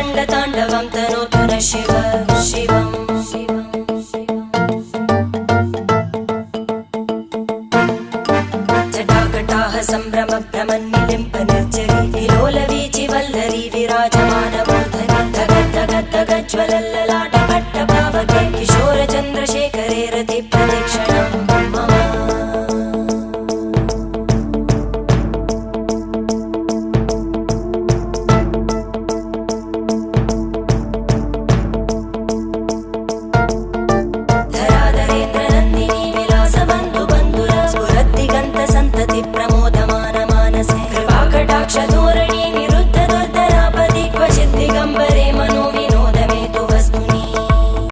रङ्गताण्डवं तनोतु न शिव शिवम् जटाकटाः सम्भ्रमभ्रमन्निलिम्प निर्जरी विलोलवीचि वल्लरी विराजमानमूर्धनि धगज्ज्वलल्ललाटपट्टपावके किशोरचन्द्रशेखरे रतिप्रतिक्षणं मम धराधरेन्द्रनन्दिनी विलासबन्धुबन्धुरा स्फुरद्दिगन्तसन्तति प्रमोदमान मानसे कृपाकटाक्षधोरणी निरुद्धदुर्धरापदि क्वचिद्दिगम्बरे मनो